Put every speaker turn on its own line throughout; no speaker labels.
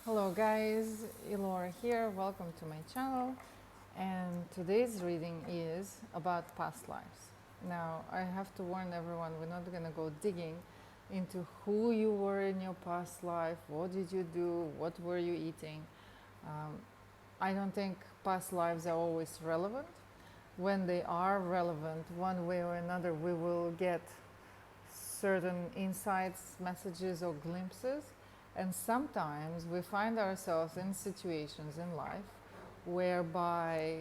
Hello guys, Elora here, welcome to my channel, and today's reading is about past lives. Now I have to warn everyone, we're not going to go digging into who you were in your past life, what did you do, what were you eating. I don't think past lives are always relevant. When they are relevant, one way or another, we will get certain insights, messages, or glimpses. And sometimes we find ourselves in situations in life whereby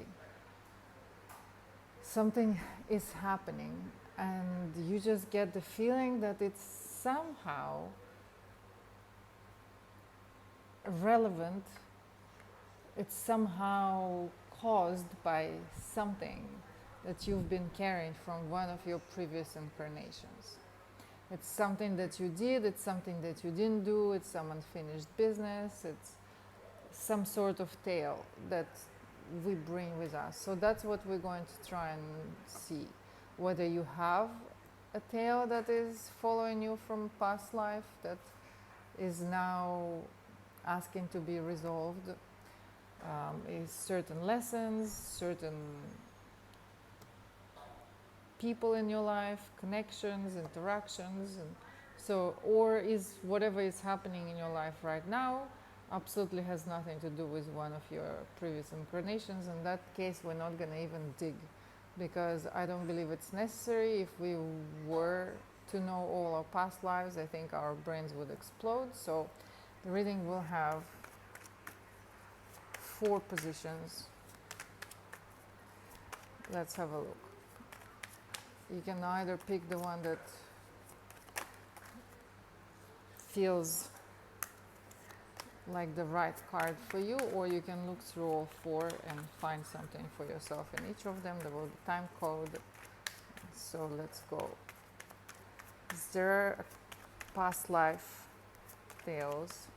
something is happening and you just get the feeling that it's somehow relevant, it's somehow caused by something that you've been carrying from one of your previous incarnations. It's something that you did, it's something that you didn't do, it's some unfinished business, it's some sort of tale that we bring with us. So that's what we're going to try and see. Whether you have a tale that is following you from past life that is now asking to be resolved, is certain lessons, certain people in your life, connections, interactions, and so, or is whatever is happening in your life right now absolutely has nothing to do with one of your previous incarnations. In that case, we're not going to even dig, because I don't believe it's necessary. If we were to know all our past lives, I think our brains would explode. So the reading will have 4 positions. Let's have a look. You can either pick the one that feels like the right card for you, or you can look through all 4 and find something for yourself in each of them. There will be time code. So let's go. Is there past life tales,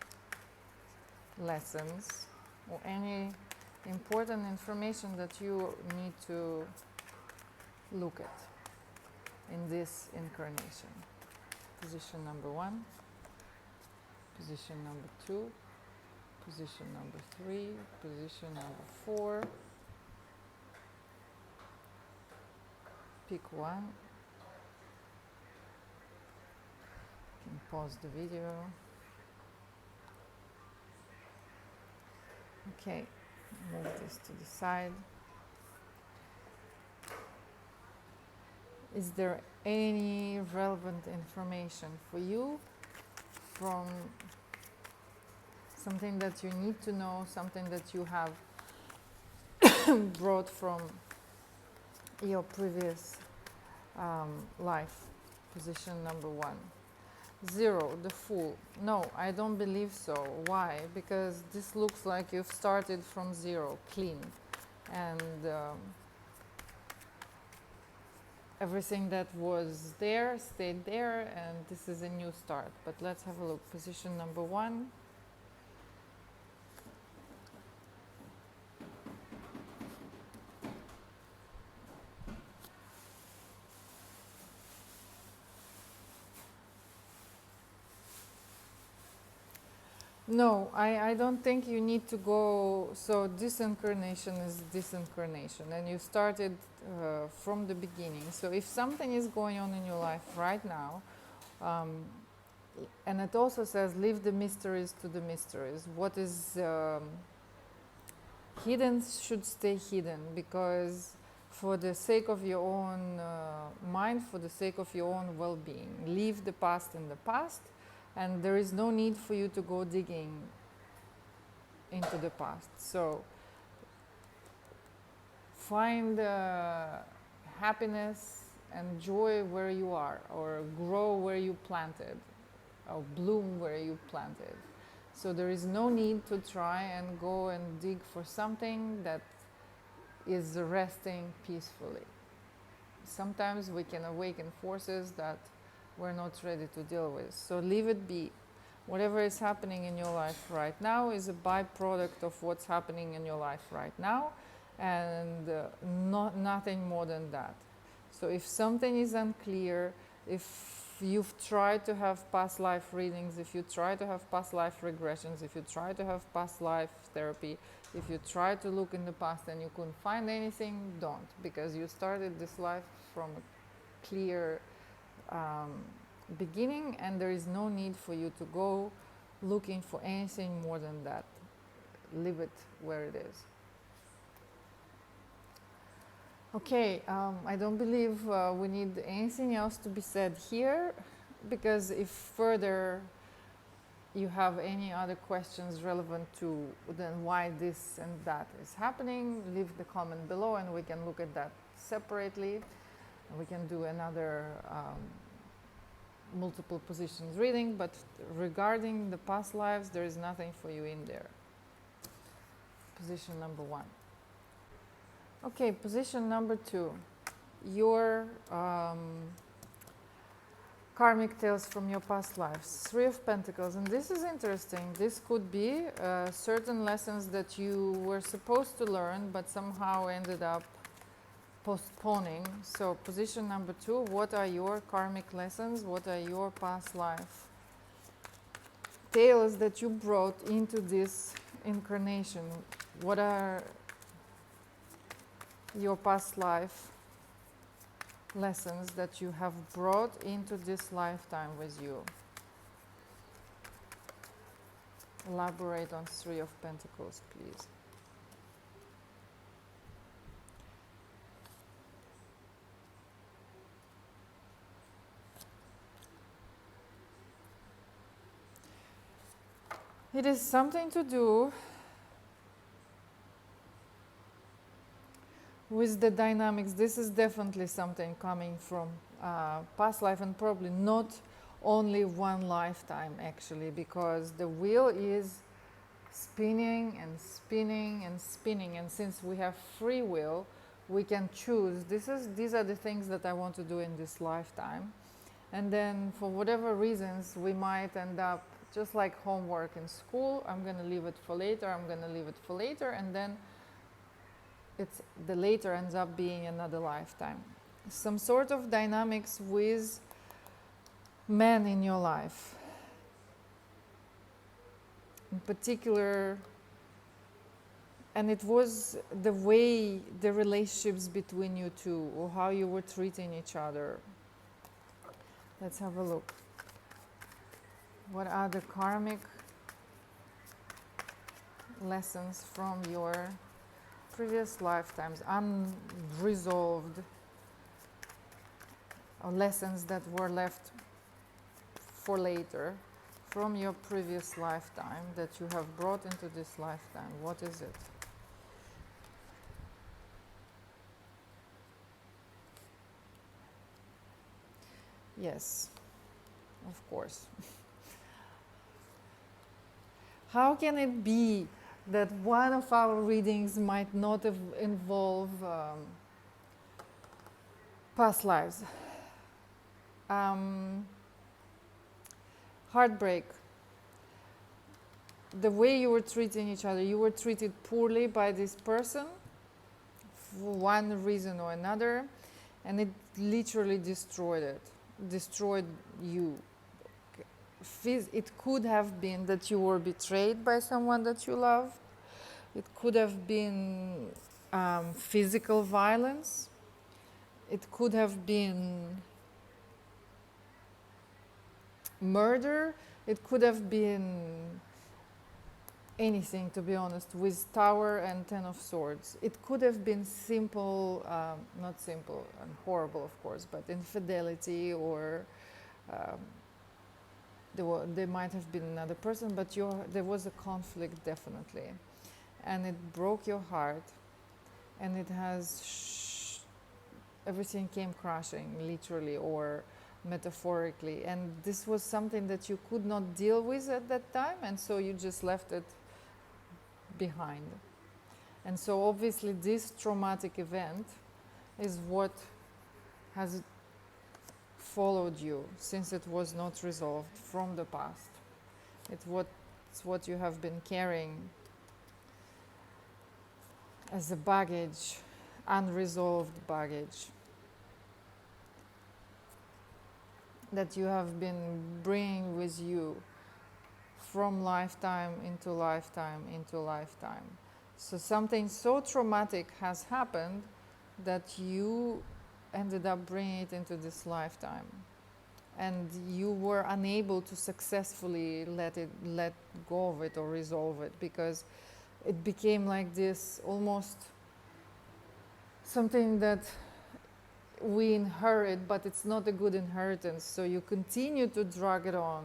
lessons, or any important information that you need to look at in this incarnation? Position number 1, position number 2, position number 3, position number 4. Pick one. You can pause the video. Okay, move this to the side. Is there any relevant information for you from something that you need to know, something that you have brought from your previous life? Position number 1. 0, the Fool. No, I don't believe so. Why? Because this looks like you've started from 0, clean. And everything that was there stayed there, and this is a new start. But let's have a look. Position number 1. No, I don't think you need to go. So this incarnation is this incarnation, and you started from the beginning. So if something is going on in your life right now, and it also says leave the mysteries to the mysteries. What is hidden should stay hidden, because for the sake of your own mind, for the sake of your own well-being, leave the past in the past. And there is no need for you to go digging into the past. So find happiness and joy where you are, or grow where you planted, or bloom where you planted. So there is no need to try and go and dig for something that is resting peacefully. Sometimes we can awaken forces that we're not ready to deal with. So leave it be. Whatever is happening in your life right now is a byproduct of what's happening in your life right now, and nothing more than that. So if something is unclear, if you've tried to have past life readings, if you try to have past life regressions, if you try to have past life therapy, if you try to look in the past and you couldn't find anything, don't, because you started this life from a clear beginning, and there is no need for you to go looking for anything more than that. Leave it where it is. Okay, I don't believe we need anything else to be said here, because if further you have any other questions relevant to then why this and that is happening, leave the comment below and we can look at that separately. We can do another multiple positions reading, but regarding the past lives, there is nothing for you in there. Position number 1. Okay, position number 2. Your karmic tales from your past lives. 3 of Pentacles, and this is interesting. This could be certain lessons that you were supposed to learn, but somehow ended up postponing. So position number 2, what are your karmic lessons? What are your past life tales that you brought into this incarnation? What are your past life lessons that you have brought into this lifetime with you? Elaborate on 3 of Pentacles, please. It is something to do with the dynamics. This is definitely something coming from past life, and probably not only one lifetime actually, because the wheel is spinning and spinning and spinning, and since we have free will, we can choose. These are the things that I want to do in this lifetime, and then for whatever reasons we might end up just like homework in school. I'm going to leave it for later, I'm going to leave it for later, and then the later ends up being another lifetime. Some sort of dynamics with men in your life. In particular, and it was the way the relationships between you two, or how you were treating each other. Let's have a look. What are the karmic lessons from your previous lifetimes, unresolved, or lessons that were left for later from your previous lifetime that you have brought into this lifetime? What is it? Yes, of course. How can it be that one of our readings might not involve past lives? Heartbreak. The way you were treating each other, you were treated poorly by this person for one reason or another, and it literally destroyed you. It could have been that you were betrayed by someone that you loved. It could have been physical violence. It could have been murder. It could have been anything, to be honest, with Tower and Ten of Swords. It could have been simple, not simple and horrible, of course, but infidelity, or there might have been another person, but there was a conflict, definitely. And it broke your heart, and it has everything came crashing, literally or metaphorically. And this was something that you could not deal with at that time, and so you just left it behind. And so obviously this traumatic event is what has followed you since it was not resolved from the past. It's what you have been carrying as a baggage, unresolved baggage. that you have been bringing with you from lifetime into lifetime into lifetime. So something so traumatic has happened that you ended up bringing it into this lifetime, and you were unable to successfully let go of it or resolve it, because it became like this, almost something that we inherit, but it's not a good inheritance. So you continue to drag it on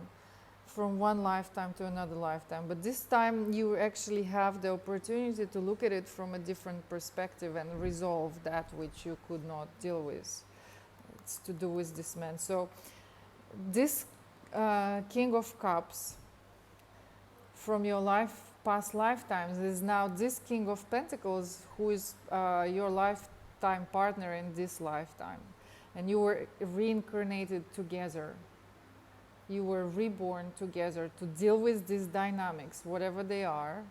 from one lifetime to another lifetime. But this time you actually have the opportunity to look at it from a different perspective and resolve that which you could not deal with. It's to do with this man. So this King of Cups from your past lifetimes is now this King of Pentacles, who is your lifetime partner in this lifetime. And you were reincarnated together. You were reborn together to deal with these dynamics, whatever they are,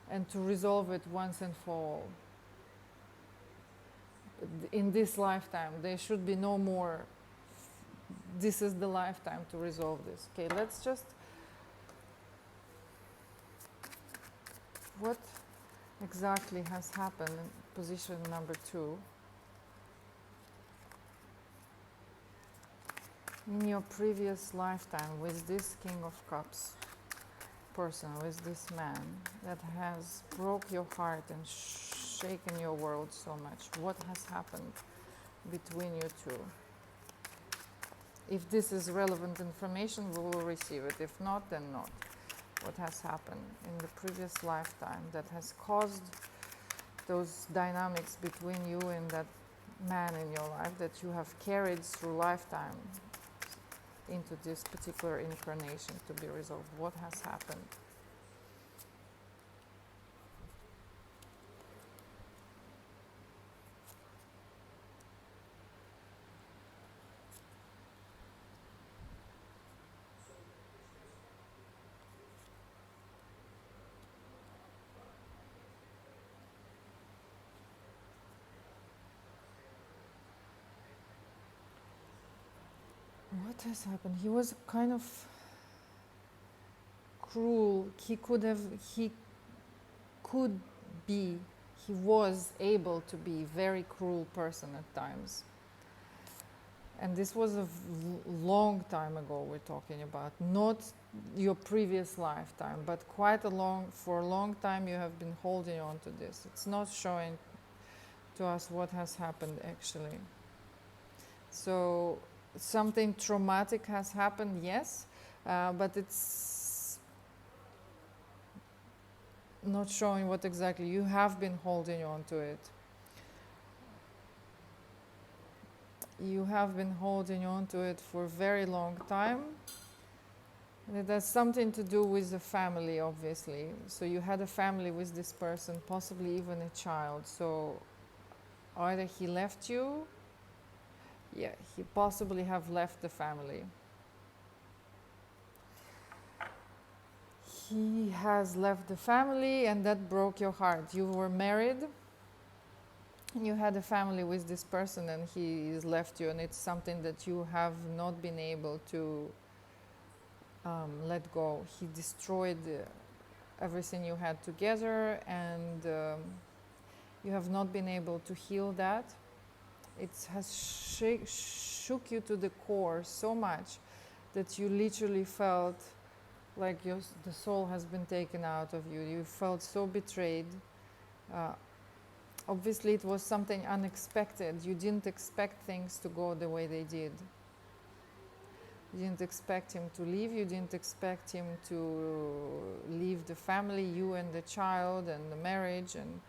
and to resolve it once and for all. In this lifetime, there should be no more. This is the lifetime to resolve this. Okay, let's just. What exactly has happened in position number 2? In your previous lifetime with this King of Cups person, with this man that has broke your heart and shaken your world so much, what has happened between you two? If this is relevant information, we will receive it. If not, then not. What has happened in the previous lifetime that has caused those dynamics between you and that man in your life that you have carried through lifetime into this particular incarnation to be resolved? What has happened? What has happened? He was kind of cruel. He was able to be a very cruel person at times. And this was a long time ago we're talking about, not your previous lifetime, but for a long time you have been holding on to this. It's not showing to us what has happened actually. So something traumatic has happened, yes, but it's not showing what exactly. You have been holding on to it. You have been holding on to it for a very long time. And it has something to do with the family, obviously. So you had a family with this person, possibly even a child. So either he left you, he possibly have left the family. He has left the family, and that broke your heart. You were married, you had a family with this person, and he has left you, and it's something that you have not been able to let go. He destroyed everything you had together, and you have not been able to heal that. It has shook you to the core so much that you literally felt like the soul has been taken out of you. You felt so betrayed. Obviously, it was something unexpected. You didn't expect things to go the way they did. You didn't expect him to leave. You didn't expect him to leave the family, you and the child and the marriage. And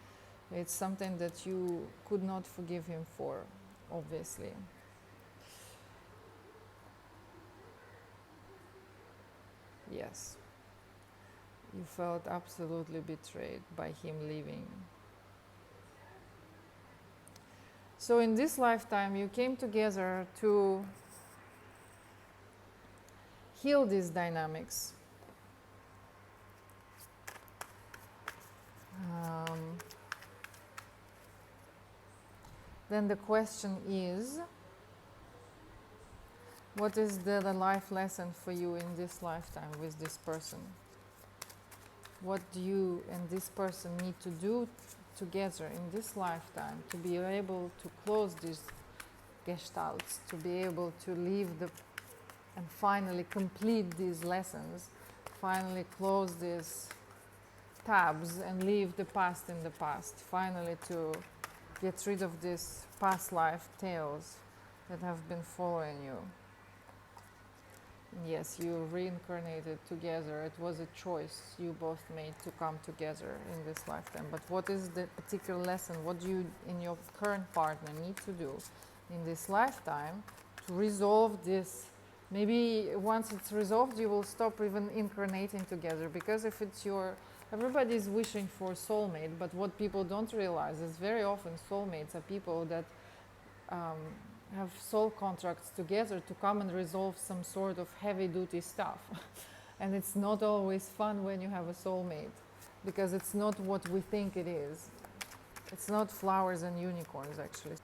it's something that you could not forgive him for, obviously. Yes. You felt absolutely betrayed by him leaving. So in this lifetime, you came together to heal these dynamics. Then the question is, What is the life lesson for you in this lifetime with this person? What do you and this person need to do together in this lifetime to be able to close these gestalts, to be able to leave and finally complete these lessons, finally close these tabs and leave the past in the past, finally to get rid of these past life tales that have been following you. Yes, you reincarnated together. It was a choice you both made to come together in this lifetime. But what is the particular lesson? What do you and your current partner need to do in this lifetime to resolve this? Maybe once it's resolved, you will stop even incarnating together, because if it's everybody's wishing for soulmate, but what people don't realize is very often soulmates are people that have soul contracts together to come and resolve some sort of heavy duty stuff. And it's not always fun when you have a soulmate, because it's not what we think it is. It's not flowers and unicorns, actually.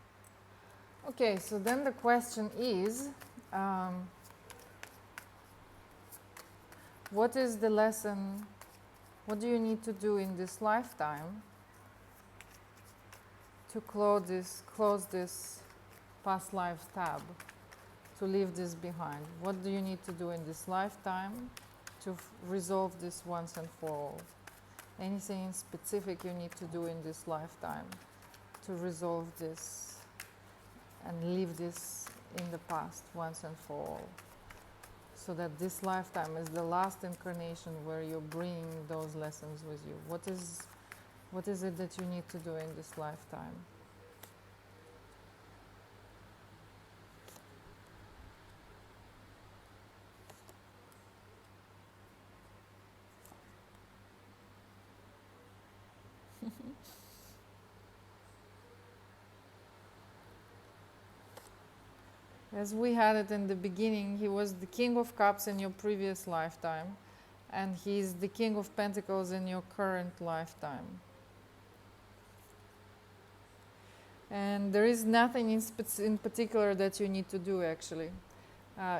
Okay, so then the question is, what is the lesson? What do you need to do in this lifetime to close this past life tab, to leave this behind? What do you need to do in this lifetime to resolve this once and for all? Anything in specific you need to do in this lifetime to resolve this and leave this in the past once and for all, so that this lifetime is the last incarnation where you're bringing those lessons with you? What is it that you need to do in this lifetime? As we had it in the beginning, he was the King of Cups in your previous lifetime, and he's the King of Pentacles in your current lifetime. And there is nothing in particular that you need to do, actually.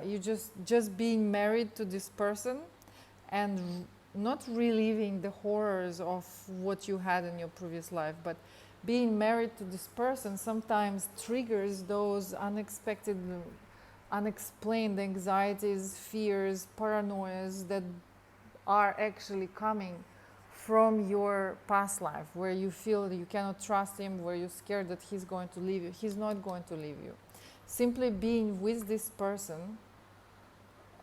You just being married to this person and not reliving the horrors of what you had in your previous life, but being married to this person sometimes triggers those unexpected, unexplained anxieties, fears, paranoias that are actually coming from your past life, where you feel that you cannot trust him, where you're scared that he's going to leave you. He's not going to leave you. Simply being with this person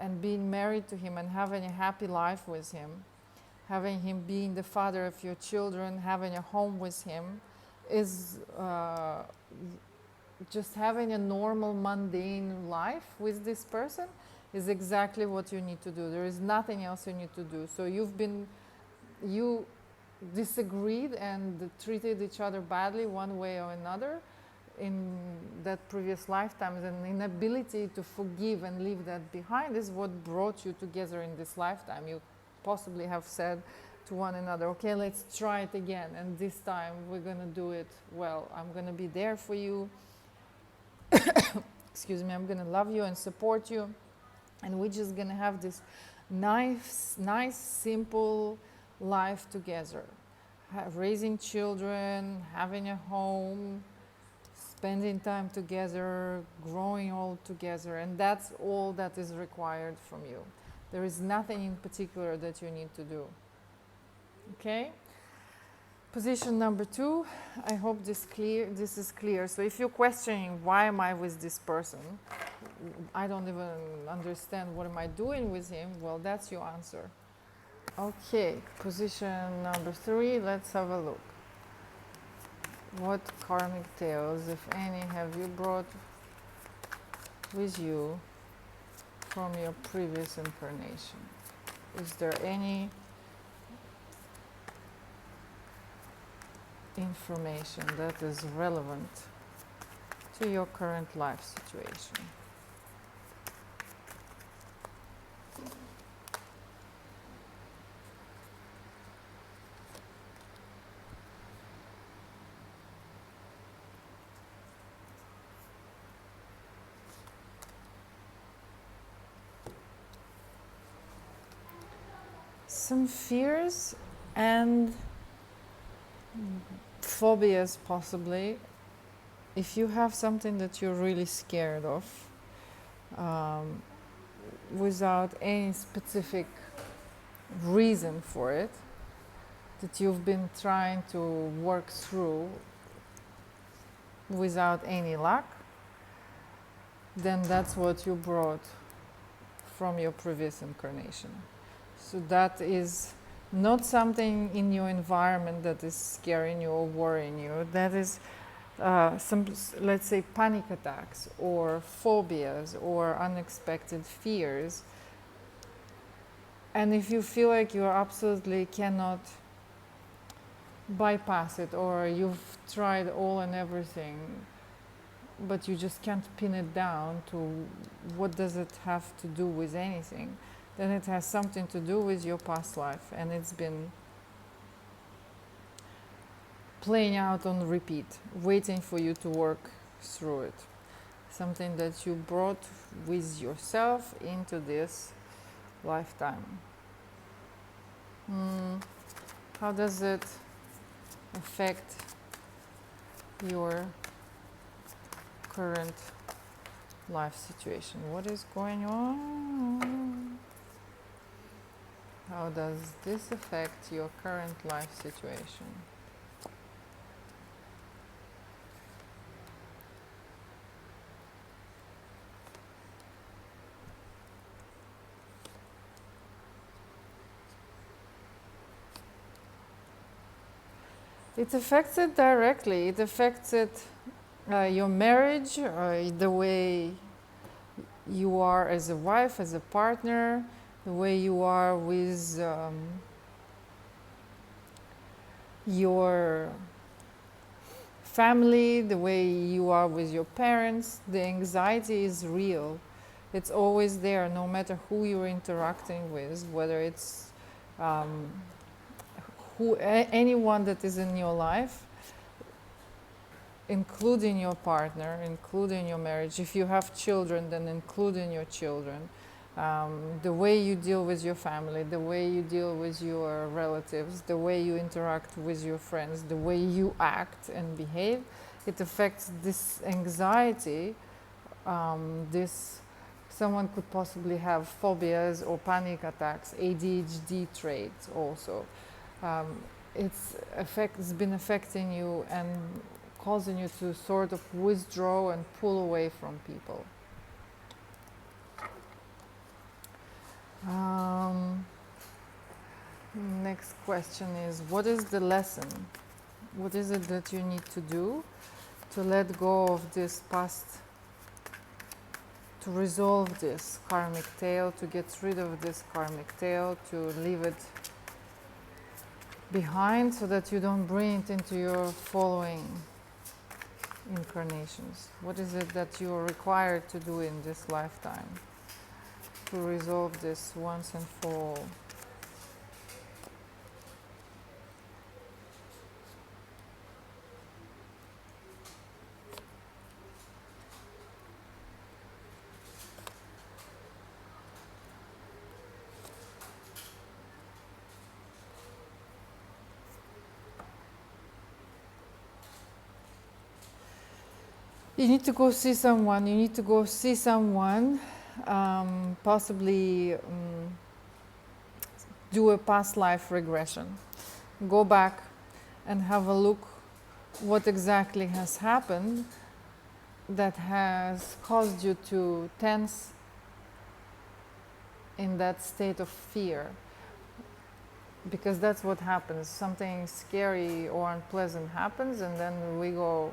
and being married to him and having a happy life with him, having him being the father of your children, having a home with him, is just having a normal, mundane life with this person is exactly what you need to do. There is nothing else you need to do. So you disagreed and treated each other badly one way or another in that previous lifetimes, and inability to forgive and leave that behind is what brought you together in this lifetime. You possibly have said to one another, okay, let's try it again, and this time we're going to do it well. I'm going to be there for you. Excuse me. I'm going to love you and support you, and we're just going to have this nice, simple life together. Raising children, having a home, spending time together, growing all together, and that's all that is required from you. There is nothing in particular that you need to do. Okay? Position number 2. I hope this is clear. So if you're questioning, why am I with this person? I don't even understand, what am I doing with him? Well, that's your answer. Okay, position number 3. Let's have a look. What karmic tales, if any, have you brought with you from your previous incarnation? Is there any information that is relevant to your current life situation? some fears and phobias possibly. If you have something that you're really scared of, without any specific reason for it, that you've been trying to work through without any luck, then that's what you brought from your previous incarnation. So that is not something in your environment that is scaring you or worrying you. That is some, let's say, panic attacks or phobias or unexpected fears. And if you feel like you absolutely cannot bypass it, or you've tried all and everything, but you just can't pin it down to what does it have to do with anything, then it has something to do with your past life, and it's been playing out on repeat, waiting for you to work through it. Something that you brought with yourself into this lifetime. How does it affect your current life situation? What is going on? How does this affect your current life situation? It affects it directly. It affects it, your marriage, the way you are as a wife, as a partner, the way you are with your family, the way you are with your parents. The anxiety is real. It's always there, no matter who you're interacting with, whether it's anyone that is in your life, including your partner, including your marriage. If you have children, then including your children. The way you deal with your family, the way you deal with your relatives, the way you interact with your friends, the way you act and behave, it affects this anxiety. Someone could possibly have phobias or panic attacks, ADHD traits also. It's been affecting you and causing you to sort of withdraw and pull away from people. Next question is, what is the lesson? What is it that you need to do to let go of this past, to resolve this karmic tale, to get rid of this karmic tale, to leave it behind so that you don't bring it into your following incarnations? What is it that you are required to do in this lifetime to resolve this once and for all? You need to go see someone. You need to go see someone, possibly do a past life regression. Go back and have a look what exactly has happened that has caused you to tense in that state of fear. Because that's what happens. Something scary or unpleasant happens, and then we go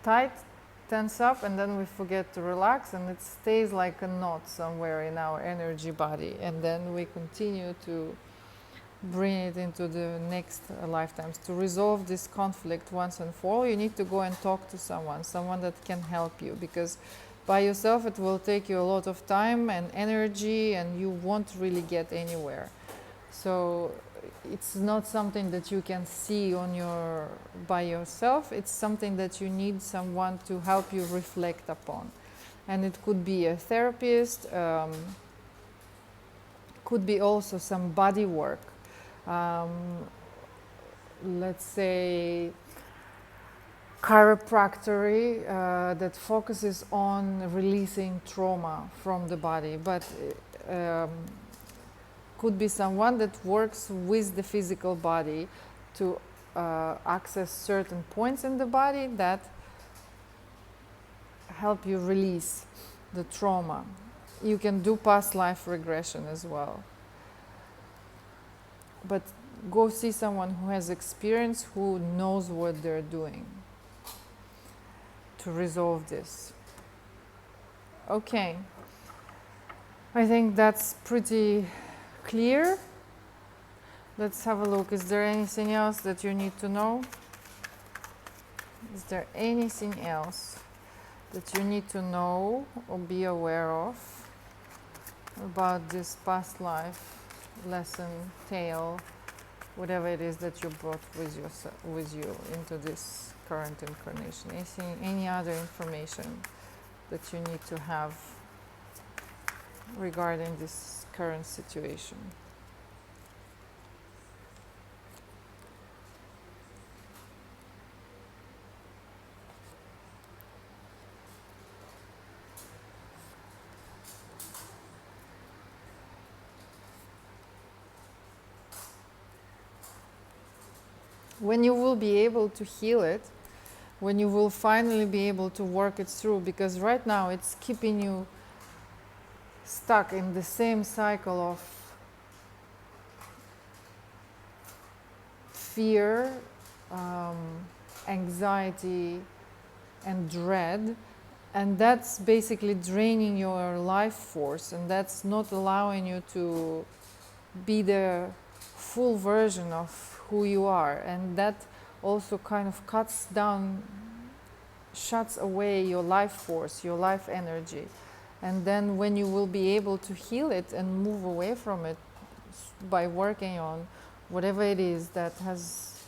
tight, tense up, and then we forget to relax, and it stays like a knot somewhere in our energy body, and then we continue to bring it into the next lifetimes. To resolve this conflict once and for all, you need to go and talk to someone that can help you, because by yourself it will take you a lot of time and energy, and you won't really get anywhere. So it's not something that you can see by yourself. It's something that you need someone to help you reflect upon. And it could be a therapist, Could be also some body work. Um, let's say chiropractic that focuses on releasing trauma from the body, but um, could be someone that works with the physical body to access certain points in the body that help you release the trauma. You can do past life regression as well. But go see someone who has experience, who knows what they're doing to resolve this. Okay, I think that's pretty clear. Let's have a look. Is there anything else that you need to know? Is there anything else that you need to know or be aware of about this past life lesson, tale, whatever it is that you brought with you into this current incarnation? Any other information that you need to have regarding this current situation? When you will be able to heal it, when you will finally be able to work it through, because right now it's keeping you stuck in the same cycle of fear, anxiety, and dread, and that's basically draining your life force, and that's not allowing you to be the full version of who you are, and that also kind of shuts away your life force, your life energy. And then when you will be able to heal it and move away from it by working on whatever it is that has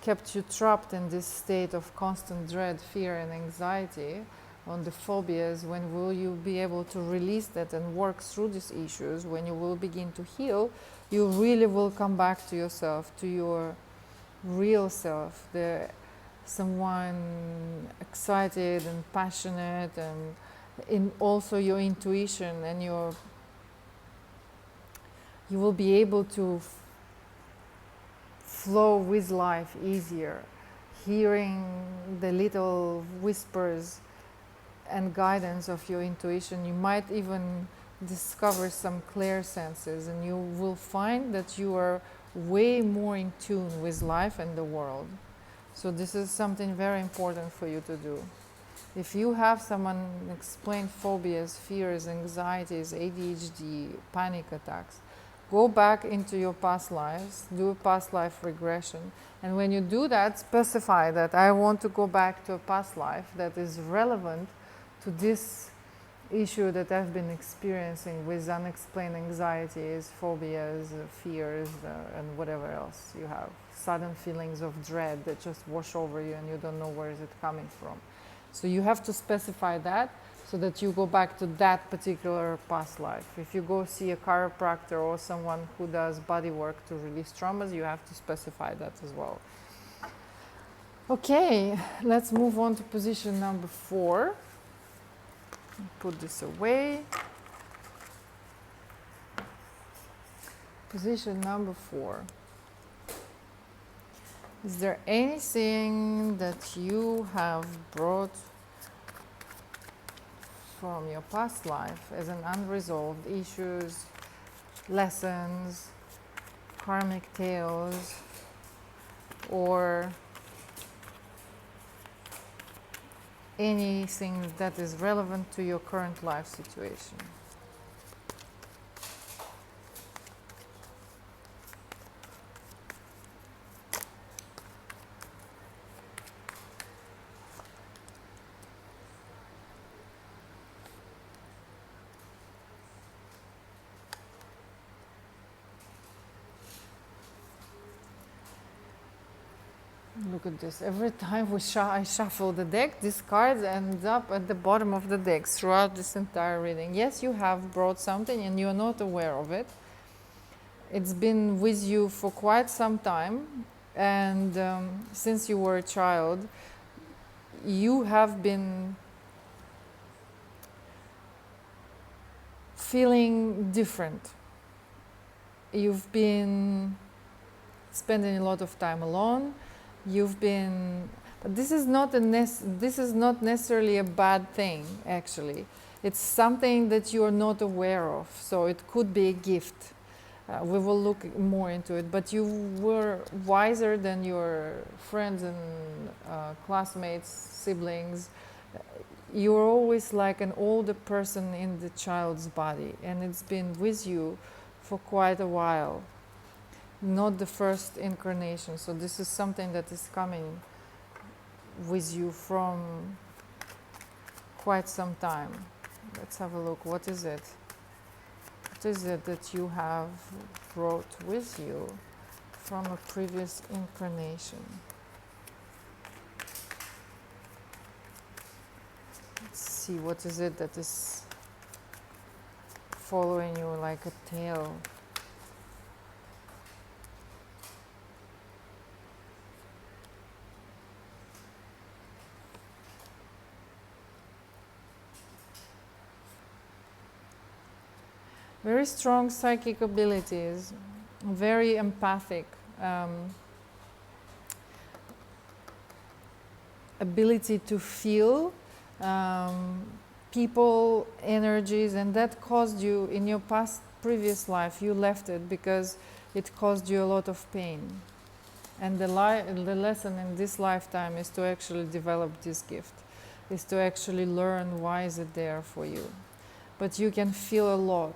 kept you trapped in this state of constant dread, fear and anxiety, on the phobias, when will you be able to release that and work through these issues? When you will begin to heal, you really will come back to yourself, to your real self, someone excited and passionate, and in also your intuition, and you will be able to flow with life easier, hearing the little whispers and guidance of your intuition. You might even discover some clear senses, and you will find that you are way more in tune with life and the world. So this is something very important for you to do. If you have someone explain phobias, fears, anxieties, ADHD, panic attacks, go back into your past lives, do a past life regression, and when you do that, specify that I want to go back to a past life that is relevant to this issue that I've been experiencing with unexplained anxieties, phobias, fears, and whatever else you have. Sudden feelings of dread that just wash over you and you don't know where is it coming from. So you have to specify that so that you go back to that particular past life. If you go see a chiropractor or someone who does body work to release traumas, you have to specify that as well. Okay, let's move on to position number 4. Put this away. Position number 4. Is there anything that you have brought from your past life as an unresolved issues, lessons, karmic tales, or anything that is relevant to your current life situation? Look at this. Every time I shuffle the deck, this card ends up at the bottom of the deck throughout this entire reading. Yes, you have brought something and you're not aware of it. It's been with you for quite some time, and since you were a child, you have been feeling different. You've been spending a lot of time alone. You've been, but this is not necessarily a bad thing. Actually, it's something that you are not aware of. So it could be a gift. We will look more into it. But you were wiser than your friends and classmates, siblings. You're always like an older person in the child's body, and it's been with you for quite a while. Not the first incarnation. So this is something that is coming with you from quite some time. Let's have a look. What is it? What is it that you have brought with you from a previous incarnation? Let's see, what is it that is following you like a tail? Very strong psychic abilities, very empathic, ability to feel people, energies, and that caused you in your previous life, you left it because it caused you a lot of pain. And the lesson in this lifetime is to actually develop this gift, is to actually learn why is it there for you. But you can feel a lot.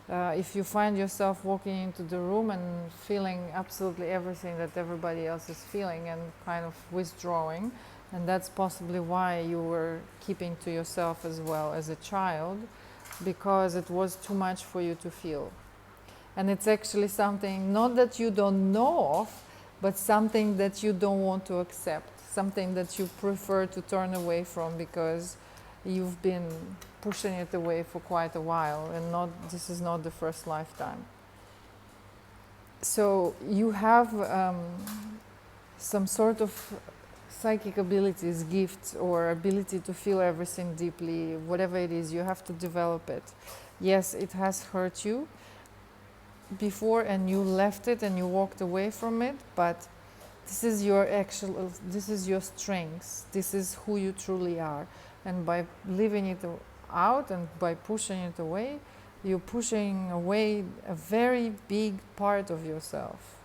If you find yourself walking into the room and feeling absolutely everything that everybody else is feeling and kind of withdrawing, and that's possibly why you were keeping to yourself as well as a child, because it was too much for you to feel. And it's actually something not that you don't know of, but something that you don't want to accept, something that you prefer to turn away from because you've been pushing it away for quite a while, and this is not the first lifetime. So you have some sort of psychic abilities, gifts, or ability to feel everything deeply, whatever it is, you have to develop it. Yes, it has hurt you before and you left it and you walked away from it, but this is your strengths, this is who you truly are. And by leaving it out and by pushing it away, you're pushing away a very big part of yourself.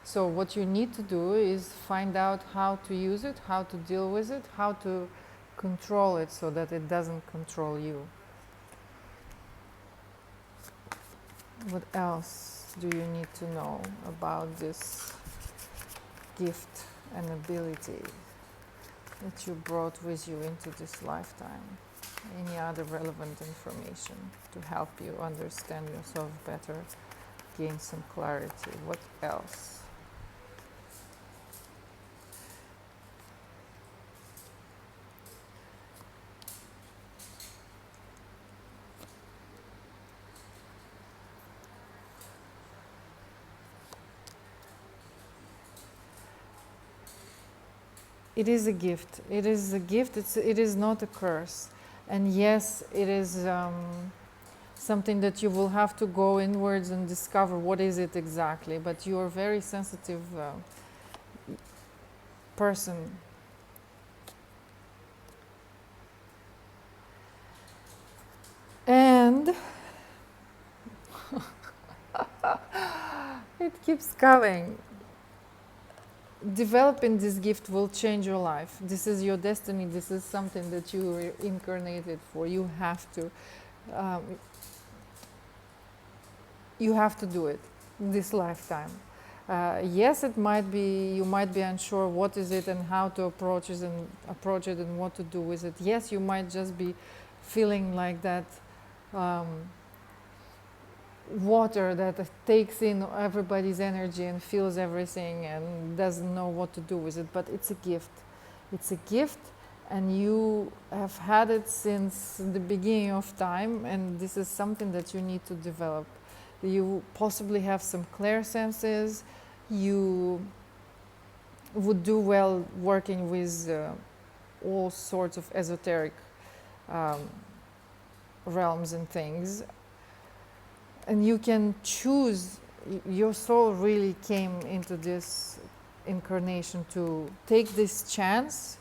So what you need to do is find out how to use it, how to deal with it, how to control it so that it doesn't control you. What else do you need to know about this gift and ability that you brought with you into this lifetime? Any other relevant information to help you understand yourself better, gain some clarity? What else? It is a gift. It is a gift. It is not a curse. And yes, it is something that you will have to go inwards and discover what is it exactly. But you are a very sensitive person. And it keeps coming. Developing this gift will change your life. This is your destiny. This is something that you were incarnated for. You have to do it this lifetime. Yes, it might be, you might be unsure what is it and how to approach it and what to do with it. Yes, you might just be feeling like that water that takes in everybody's energy and feels everything and doesn't know what to do with it, but it's a gift. It's a gift, and you have had it since the beginning of time, and this is something that you need to develop. You possibly have some clairsenses. You would do well working with all sorts of esoteric um, realms and things. And you can choose, your soul really came into this incarnation to take this chance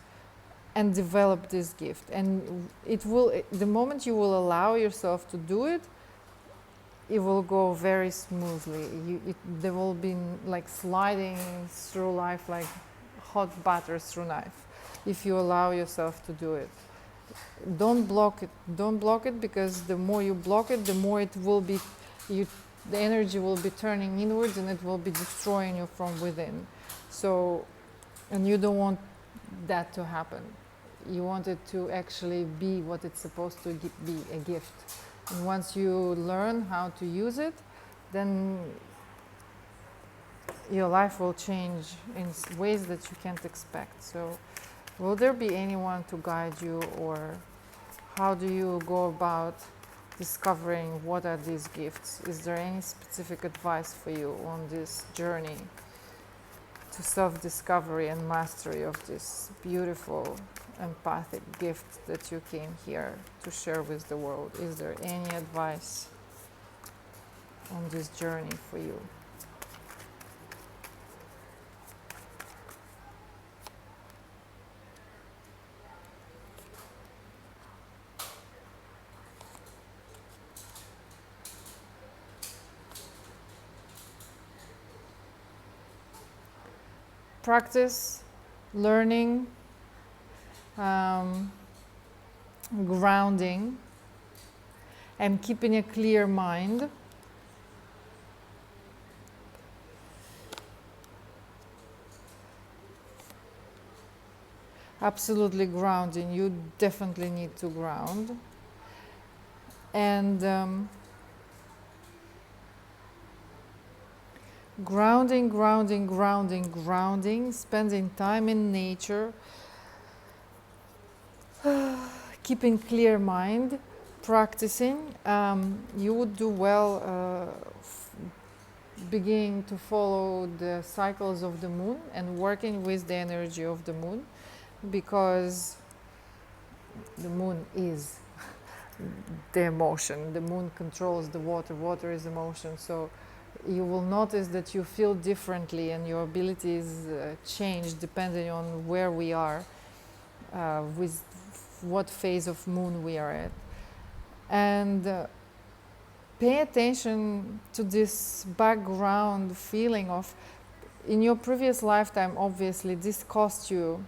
and develop this gift. And it will, the moment you will allow yourself to do it, it will go very smoothly. There will be like sliding through life like hot butter through knife, if you allow yourself to do it. Don't block it. Don't block it, because the more you block it, the more it will be, the energy will be turning inwards and it will be destroying you from within. So, and you don't want that to happen. You want it to actually be what it's supposed to be, a gift. And once you learn how to use it, then your life will change in ways that you can't expect. So, will there be anyone to guide you, or how do you go about discovering what are these gifts? Is there any specific advice for you on this journey to self-discovery and mastery of this beautiful empathic gift that you came here to share with the world? Is there any advice on this journey for you? Practice, learning, grounding, and keeping a clear mind. Absolutely grounding. You definitely need to ground. And grounding, spending time in nature, keeping clear mind, practicing. You would do well beginning to follow the cycles of the moon and working with the energy of the moon, because the moon is the emotion. The moon controls the water. Water is emotion. So you will notice that you feel differently and your abilities change depending on where we are, with what phase of moon we are at. And pay attention to this background feeling of, in your previous lifetime, obviously this cost you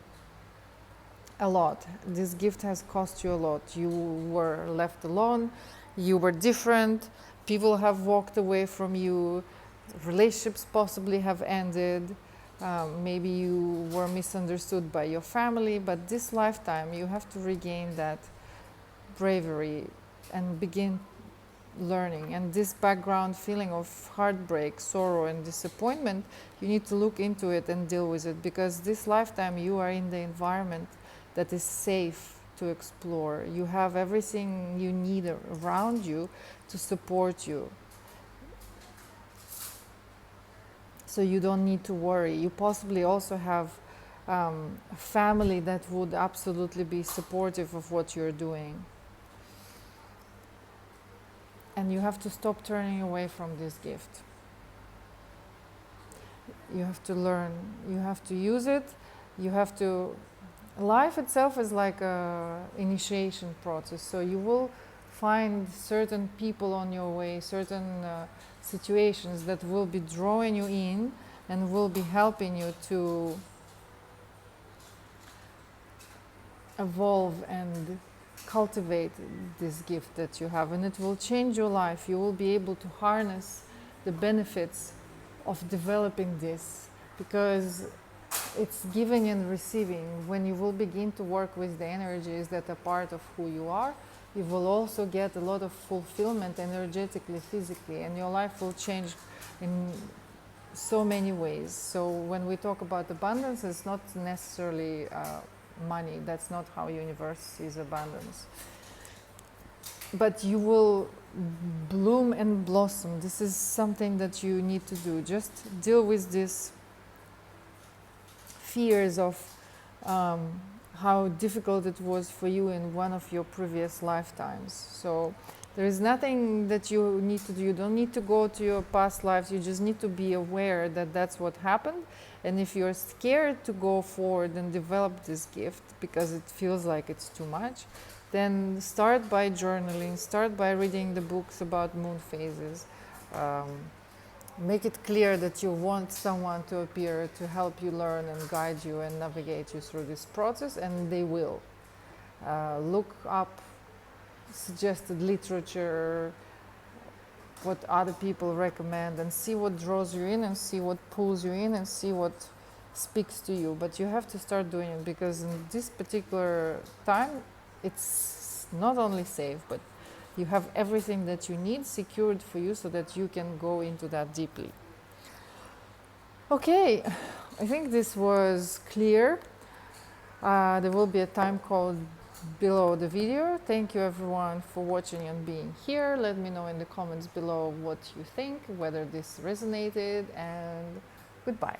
a lot. This gift has cost you a lot. You were left alone, you were different, people have walked away from you, relationships possibly have ended, maybe you were misunderstood by your family, but this lifetime you have to regain that bravery and begin learning. And this background feeling of heartbreak, sorrow and disappointment, you need to look into it and deal with it, because this lifetime you are in the environment that is safe to explore. You have everything you need around you to support you. So you don't need to worry. You possibly also have a family that would absolutely be supportive of what you're doing. And you have to stop turning away from this gift. You have to learn, you have to use it, you have to... Life itself is like an initiation process, so you will find certain people on your way, certain situations that will be drawing you in and will be helping you to evolve and cultivate this gift that you have, and it will change your life. You will be able to harness the benefits of developing this, because it's giving and receiving. When you will begin to work with the energies that are part of who you are, you will also get a lot of fulfillment energetically, physically, and your life will change in so many ways. So when we talk about abundance, it's not necessarily money. That's not how universe sees abundance. But you will bloom and blossom. This is something that you need to do. Just deal with these fears of how difficult it was for you in one of your previous lifetimes. So there is nothing that you need to do. You don't need to go to your past lives. You just need to be aware that that's what happened. And if you're scared to go forward and develop this gift because it feels like it's too much, then start by journaling, start by reading the books about moon phases. Make it clear that you want someone to appear to help you learn and guide you and navigate you through this process, and they will. Look up suggested literature, what other people recommend, and see what draws you in and see what pulls you in and see what speaks to you. But you have to start doing it, because in this particular time it's not only safe, but you have everything that you need secured for you so that you can go into that deeply. Okay, I think this was clear. There will be a time code below the video. Thank you everyone for watching and being here. Let me know in the comments below what you think, whether this resonated, and goodbye.